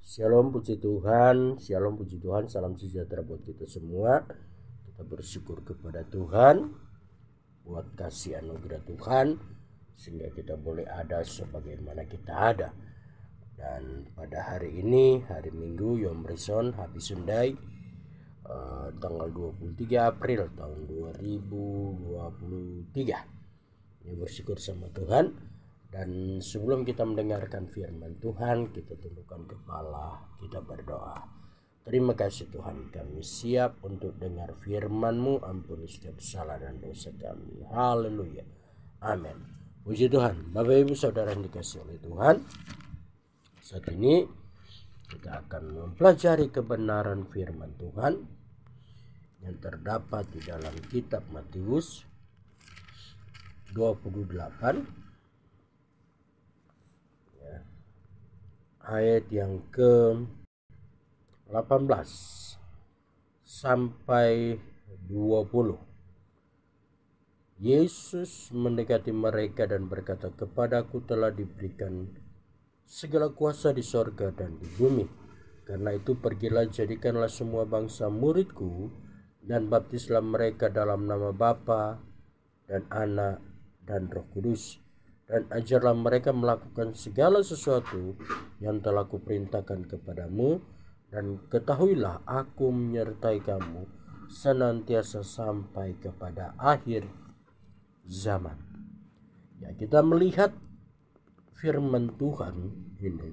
Shalom puji Tuhan, salam sejahtera buat kita semua. Kita bersyukur kepada Tuhan buat kasih anugerah Tuhan sehingga kita boleh ada sebagaimana kita ada. Dan pada hari ini, hari Minggu Yom Rishon Happy Sunday, tanggal 23 April tahun 2023. Ini bersyukur sama Tuhan. Dan sebelum kita mendengarkan firman Tuhan, kita tundukkan kepala, kita berdoa. Terima kasih Tuhan, kami siap untuk dengar firman-Mu. Ampuni setiap salah dan dosa kami. Haleluya. Amin. Puji Tuhan. Bapak Ibu Saudara yang dikasihi oleh Tuhan, saat ini kita akan mempelajari kebenaran firman Tuhan yang terdapat di dalam kitab Matius 28 ayat yang ke-18 sampai 20. Yesus mendekati mereka dan berkata, "Kepadaku telah diberikan segala kuasa di sorga dan di bumi. Karena itu pergilah, jadikanlah semua bangsa muridku dan baptislah mereka dalam nama Bapa dan Anak dan Roh Kudus. Dan ajarlah mereka melakukan segala sesuatu yang telah kuperintahkan kepadamu. Dan ketahuilah aku menyertai kamu senantiasa sampai kepada akhir zaman." Ya, kita melihat firman Tuhan ini,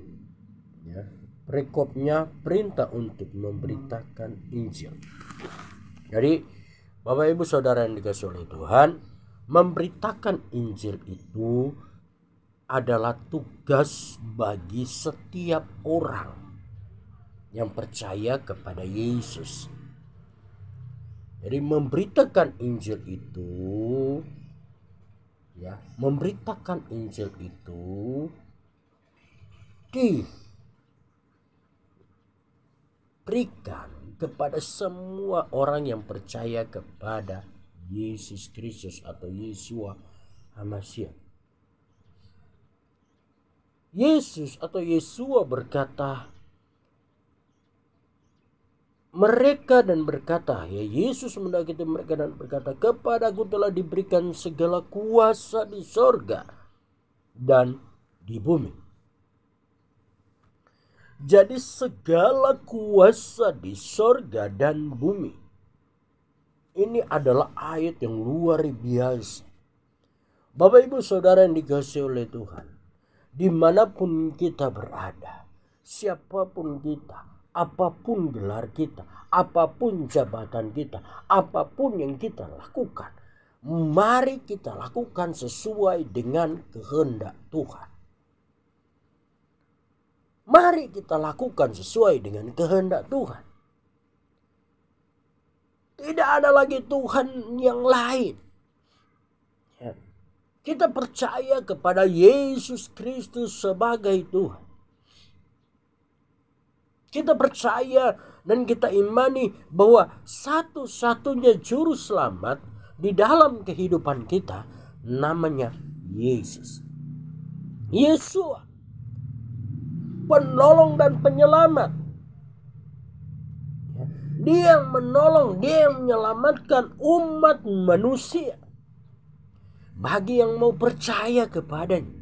ya, prekopnya perintah untuk memberitakan Injil. Jadi Bapak Ibu Saudara yang dikasihi oleh Tuhan, memberitakan Injil itu adalah tugas bagi setiap orang yang percaya kepada Yesus. Jadi memberitakan Injil itu, ya, memberitakan Injil itu diberikan kepada semua orang yang percaya kepada Yesus Kristus atau Yeshua HaMashiach. Yesus atau Yeshua berkata, Yesus mendekati mereka dan berkata, "Kepadaku telah diberikan segala kuasa di sorga dan di bumi." Jadi segala kuasa di sorga dan bumi, ini adalah ayat yang luar biasa. Bapak Ibu Saudara yang dikasihi oleh Tuhan, dimanapun kita berada, siapapun kita, apapun gelar kita, apapun jabatan kita, apapun yang kita lakukan, mari kita lakukan sesuai dengan kehendak Tuhan. Mari kita lakukan sesuai dengan kehendak Tuhan. Tidak ada lagi Tuhan yang lain. Ya. Kita percaya kepada Yesus Kristus sebagai Tuhan. Kita percaya dan kita imani bahwa satu-satunya juru selamat di dalam kehidupan kita namanya Yesus. Yeshua, penolong dan penyelamat. Dia yang menolong, dia yang menyelamatkan umat manusia. Bagi yang mau percaya kepadanya.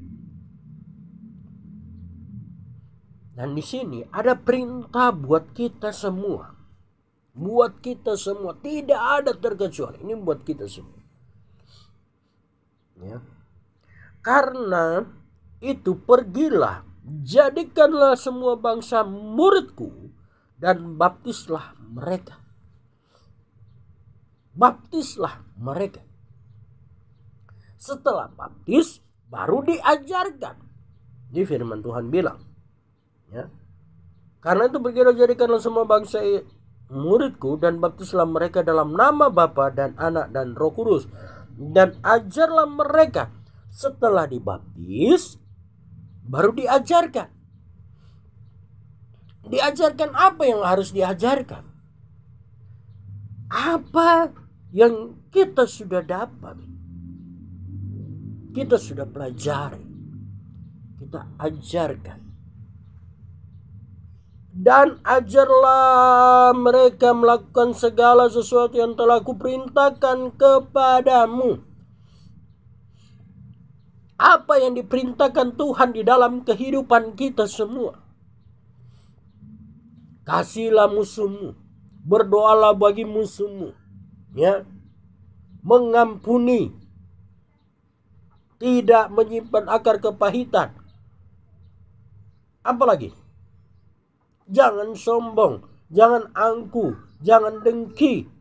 Dan di sini ada perintah buat kita semua. Buat kita semua, tidak ada terkecuali. Ini buat kita semua. Ya. Karena itu pergilah, jadikanlah semua bangsa muridku dan baptislah mereka. Baptislah mereka. Setelah baptis baru diajarkan. Di firman Tuhan bilang, ya, karena itu pergilah, jadikanlah semua bangsa muridku dan baptislah mereka dalam nama Bapa dan Anak dan Roh Kudus. Dan ajarlah mereka. Setelah dibaptis baru diajarkan. Diajarkan apa yang harus diajarkan? Apa yang kita sudah dapat, kita sudah pelajari, kita ajarkan. Dan ajarlah mereka melakukan segala sesuatu yang telah kuperintahkan kepadamu. Apa yang diperintahkan Tuhan di dalam kehidupan kita semua? Kasihilah musuhmu, berdoalah bagi musuhmu, ya, mengampuni, tidak menyimpan akar kepahitan. Apalagi? Jangan sombong, jangan angkuh, jangan dengki,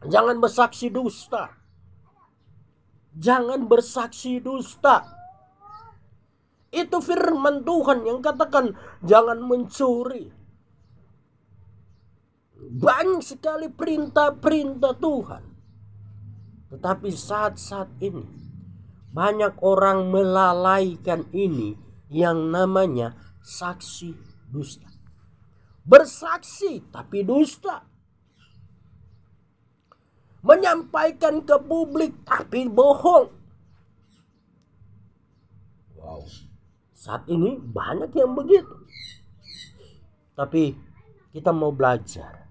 jangan bersaksi dusta. Jangan bersaksi dusta. Itu firman Tuhan yang katakan jangan mencuri. Banyak sekali perintah-perintah Tuhan. Tetapi saat-saat ini banyak orang melalaikan ini yang namanya saksi dusta. Bersaksi tapi dusta. Menyampaikan ke publik tapi bohong. Wow. Saat ini banyak yang begitu. Tapi kita mau belajar.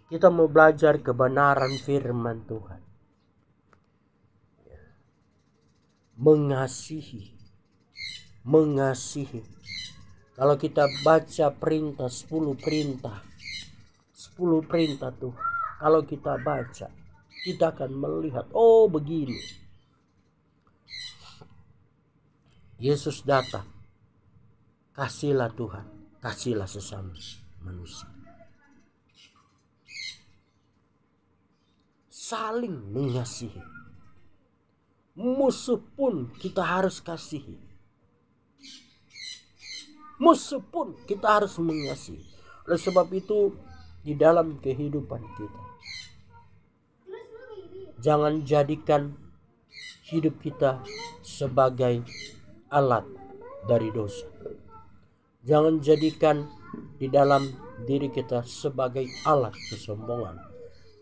Kita mau belajar kebenaran firman Tuhan. Mengasihi. Kalau kita baca perintah 10 perintah. 10 perintah tuh. Kalau kita baca, kita akan melihat, oh begini. Yesus datang. Kasihlah Tuhan, kasihlah sesama manusia. Saling mengasihi. Musuh pun kita harus kasihi. Musuh pun kita harus mengasihi. Oleh sebab itu di dalam kehidupan kita, jangan jadikan hidup kita sebagai alat dari dosa. Jangan jadikan di dalam diri kita sebagai alat kesombongan.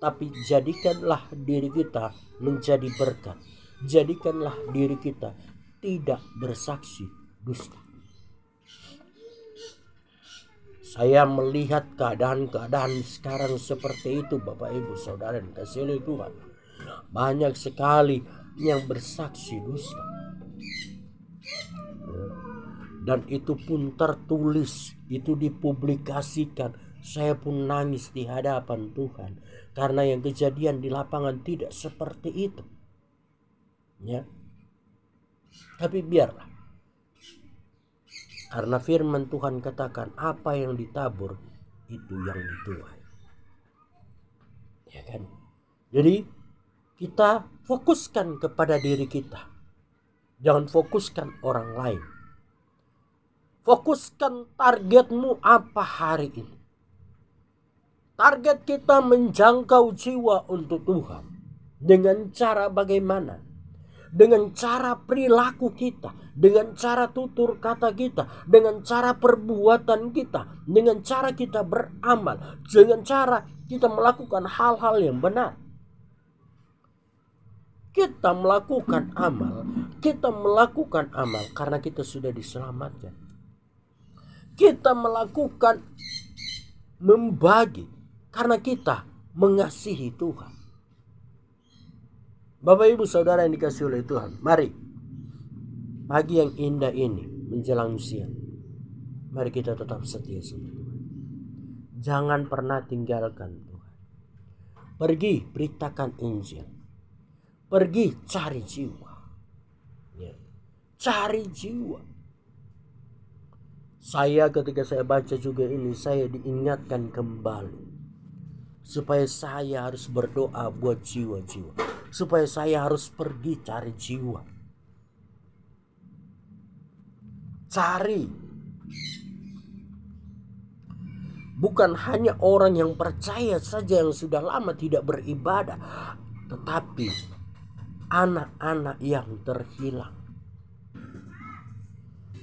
Tapi jadikanlah diri kita menjadi berkat. Jadikanlah diri kita tidak bersaksi dusta. Saya melihat keadaan-keadaan sekarang seperti itu, Bapak Ibu Saudara yang dikasihi oleh Tuhan. Banyak sekali yang bersaksi dusta. Dan itu pun tertulis, itu dipublikasikan. Saya pun nangis di hadapan Tuhan. Karena yang kejadian di lapangan tidak seperti itu. Ya. Tapi biarlah. Karena firman Tuhan katakan apa yang ditabur itu yang dituai. Ya kan? Jadi kita fokuskan kepada diri kita. Jangan fokuskan orang lain. Fokuskan targetmu apa hari ini. Target kita menjangkau jiwa untuk Tuhan. Dengan cara bagaimana? Dengan cara perilaku kita, dengan cara tutur kata kita, dengan cara perbuatan kita, dengan cara kita beramal, dengan cara kita melakukan hal-hal yang benar. Kita melakukan amal karena kita sudah diselamatkan. Kita melakukan membagi karena kita mengasihi Tuhan. Bapak Ibu Saudara yang dikasihi oleh Tuhan, mari pagi yang indah ini menjelang siang, mari kita tetap setia sama Tuhan. Jangan pernah tinggalkan Tuhan. Pergi beritakan Injil. Pergi cari jiwa. Ya. Cari jiwa. Saya ketika saya baca juga ini, saya diingatkan kembali. Supaya saya harus berdoa buat jiwa-jiwa. Supaya saya harus pergi cari jiwa. Cari. Bukan hanya orang yang percaya saja yang sudah lama tidak beribadah. Tetapi anak-anak yang terhilang.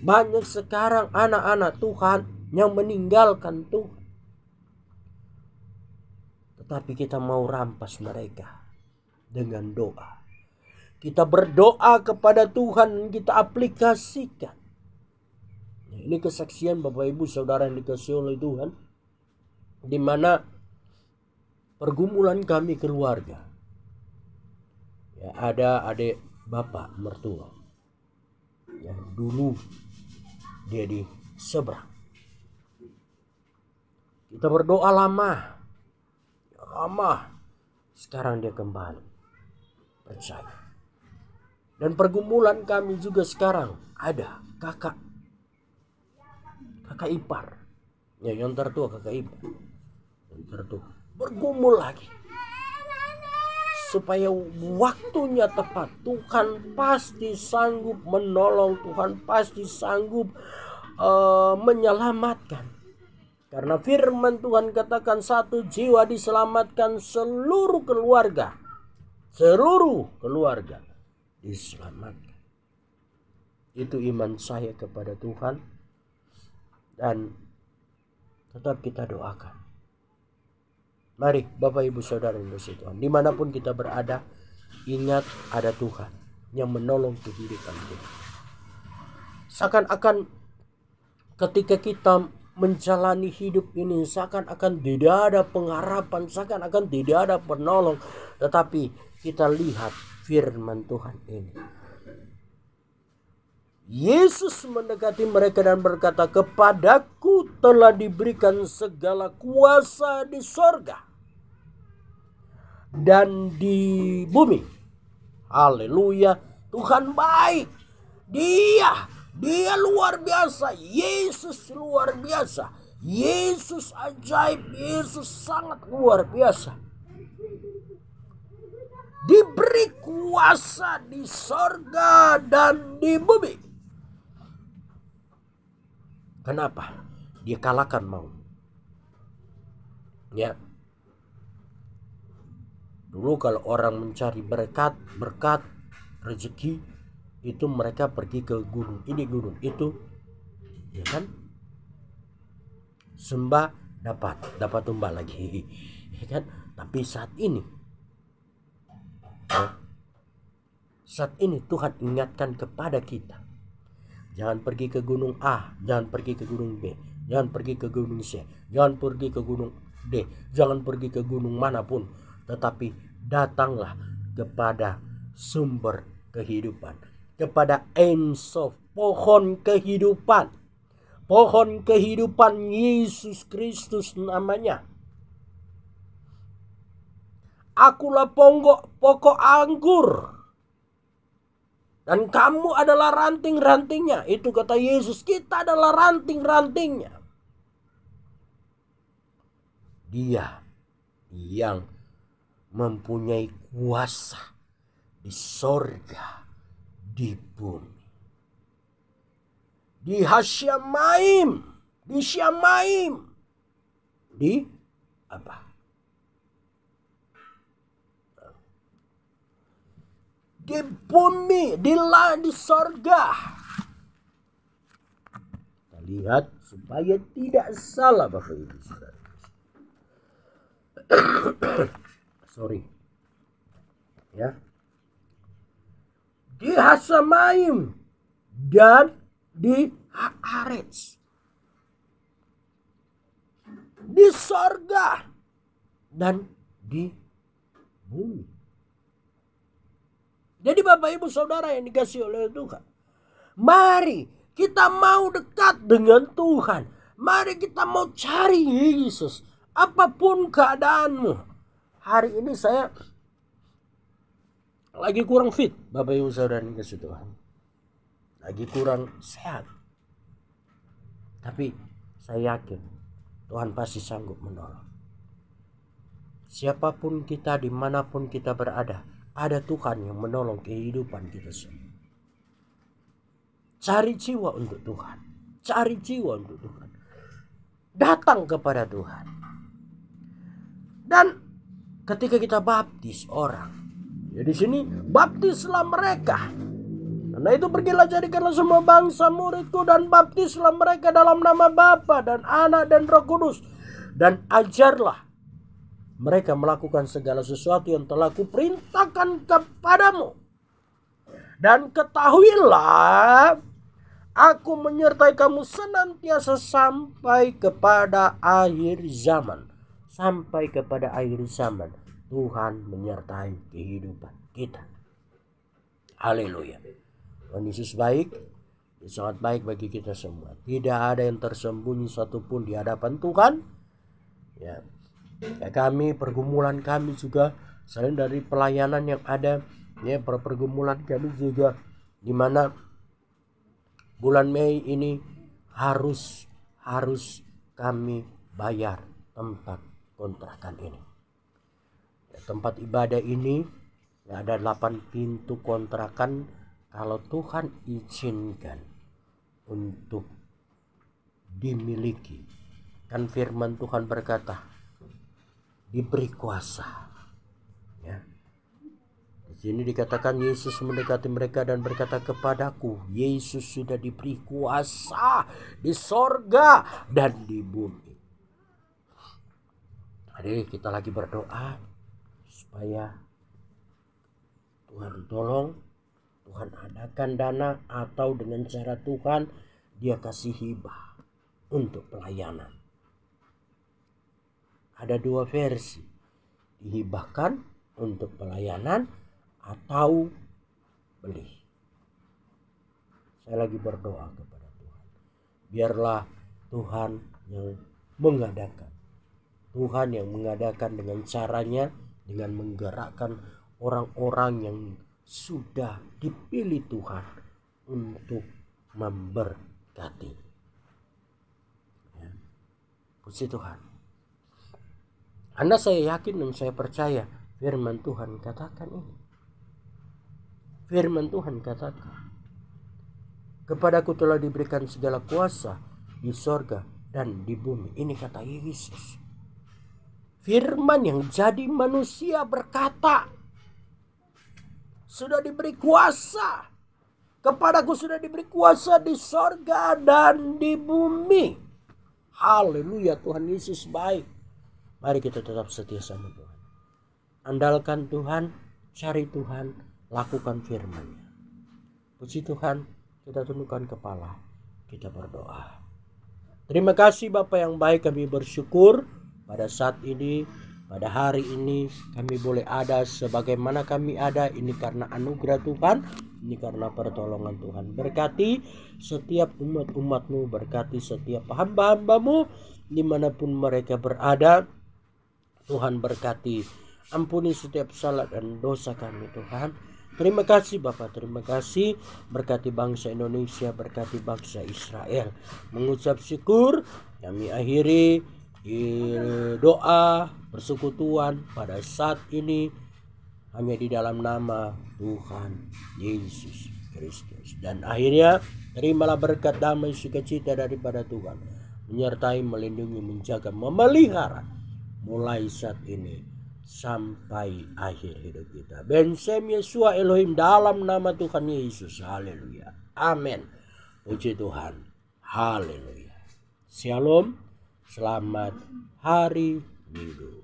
Banyak sekarang anak-anak Tuhan yang meninggalkan Tuhan. Tetapi kita mau rampas mereka dengan doa. Kita berdoa kepada Tuhan, kita aplikasikan. Ini kesaksian Bapak Ibu Saudara yang dikasihi oleh Tuhan, di mana pergumulan kami keluarga. Ya, ada adik bapak mertua. Ya, dulu dia di seberang. Kita berdoa lama. Sekarang dia kembali. Percaya. Dan pergumulan kami juga sekarang ada kakak ipar. Ya, yang tertua kakak ipar. Yang tertua bergumul lagi. Supaya waktunya tepat, Tuhan pasti sanggup menolong, Tuhan pasti sanggup menyelamatkan. Karena firman Tuhan katakan satu jiwa diselamatkan, seluruh keluarga diselamatkan. Itu iman saya kepada Tuhan, dan tetap kita doakan. Mari Bapak Ibu Saudara yang dikasihi Tuhan, dimanapun kita berada, ingat ada Tuhan yang menolong kehidupan kita. Seakan-akan ketika kita menjalani hidup ini, seakan-akan tidak ada pengharapan, seakan-akan tidak ada penolong. Tetapi kita lihat firman Tuhan ini. Yesus mendekati mereka dan berkata, "Kepadaku telah diberikan segala kuasa di sorga dan di bumi." Haleluya. Tuhan baik. Dia luar biasa. Yesus luar biasa. Yesus ajaib. Yesus sangat luar biasa. Diberi kuasa di sorga dan di bumi. Kenapa? Dia kalahkan maut. Ya. Dulu kalau orang mencari berkat, rezeki, itu mereka pergi ke gunung, ini gunung itu, ya kan? Sembah dapat tumbal lagi, ya kan? Tapi saat ini Tuhan ingatkan kepada kita. Jangan pergi ke gunung A, jangan pergi ke gunung B, jangan pergi ke gunung C, jangan pergi ke gunung D, jangan pergi ke gunung manapun. Tetapi datanglah kepada sumber kehidupan, kepada Ensof, pohon kehidupan. Pohon kehidupan Yesus Kristus namanya. Akulah pokok anggur, dan kamu adalah ranting-rantingnya. Itu kata Yesus, kita adalah ranting-rantingnya. Dia yang mempunyai kuasa di sorga, di bumi. Di Hasyamaim, di Syamaim, di apa? Di bumi, di sorga. Kita lihat supaya tidak salah Bapak Ibu Saudara. Sorry. Ya. Di Hasamaim dan di Haaretz. Di sorga dan di bumi. Jadi Bapak Ibu Saudara yang dikasihi oleh Tuhan, mari kita mau dekat dengan Tuhan. Mari kita mau cari Yesus. Apapun keadaanmu. Hari ini saya lagi kurang fit, Bapak Ibu Saudara yang dikasihi Tuhan. Lagi kurang sehat. Tapi saya yakin Tuhan pasti sanggup menolong. Siapapun kita, dimanapun kita berada, ada Tuhan yang menolong kehidupan kita semua. Cari jiwa untuk Tuhan. Cari jiwa untuk Tuhan. Datang kepada Tuhan. Dan ketika kita baptis orang, ya di sini baptislah mereka. Karena itu pergilah jadikanlah semua bangsa muridku dan baptislah mereka dalam nama Bapa dan Anak dan Roh Kudus. Dan ajarlah mereka melakukan segala sesuatu yang telah kuperintahkan kepadamu. Dan ketahuilah Aku menyertai kamu senantiasa sampai kepada akhir zaman. Sampai kepada akhir zaman. Tuhan menyertai kehidupan kita. Haleluya. Tuhan Yesus baik. Dia sangat baik bagi kita semua. Tidak ada yang tersembunyi satupun di hadapan Tuhan. Ya, kami, pergumulan kami juga selain dari pelayanan yang ada, ya, pergumulan kami juga di mana bulan Mei ini harus kami bayar tempat kontrakan ini. Ya, tempat ibadah ini ada 8 pintu kontrakan. Kalau Tuhan izinkan untuk dimiliki, kan firman Tuhan berkata diberi kuasa, ya. Di sini dikatakan Yesus mendekati mereka dan berkata kepadaku, Yesus sudah diberi kuasa di sorga dan di bumi. Hari kita lagi berdoa supaya Tuhan tolong, Tuhan adakan dana, atau dengan cara Tuhan dia kasih hibah untuk pelayanan. Ada 2 versi, dihibahkan untuk pelayanan atau beli. Saya lagi berdoa kepada Tuhan, biarlah Tuhan yang mengadakan. Tuhan yang mengadakan dengan caranya, dengan menggerakkan orang-orang yang sudah dipilih Tuhan untuk memberkati. Ya. Puji Tuhan. Anda, saya yakin dan saya percaya firman Tuhan katakan ini. Firman Tuhan katakan, kepadaku telah diberikan segala kuasa di sorga dan di bumi. Ini kata Yesus. Firman yang jadi manusia berkata, sudah diberi kuasa. Kepadaku sudah diberi kuasa di sorga dan di bumi. Haleluya, Tuhan Yesus baik. Mari kita tetap setia sama Tuhan. Andalkan Tuhan, cari Tuhan, lakukan firman-Nya. Puji Tuhan, kita tundukkan kepala, kita berdoa. Terima kasih Bapa yang baik, kami bersyukur pada saat ini, pada hari ini kami boleh ada sebagaimana kami ada. Ini karena anugerah Tuhan, ini karena pertolongan Tuhan. Berkati setiap umat-umat-Mu, berkati setiap hamba-hamba-Mu dimanapun mereka berada. Tuhan berkati, ampuni setiap salah dan dosa kami Tuhan. Terima kasih Bapak, terima kasih. Berkati bangsa Indonesia, berkati bangsa Israel. Mengucap syukur, kami akhiri doa persekutuan pada saat ini hanya di dalam nama Tuhan Yesus Kristus. Dan akhirnya terimalah berkat damai sukacita daripada Tuhan, menyertai, melindungi, menjaga, memelihara mulai saat ini sampai akhir hidup kita. Ben Shem Yeshua Elohim, dalam nama Tuhan Yesus. Haleluya. Amin. Puji Tuhan. Haleluya. Shalom. Selamat hari Minggu.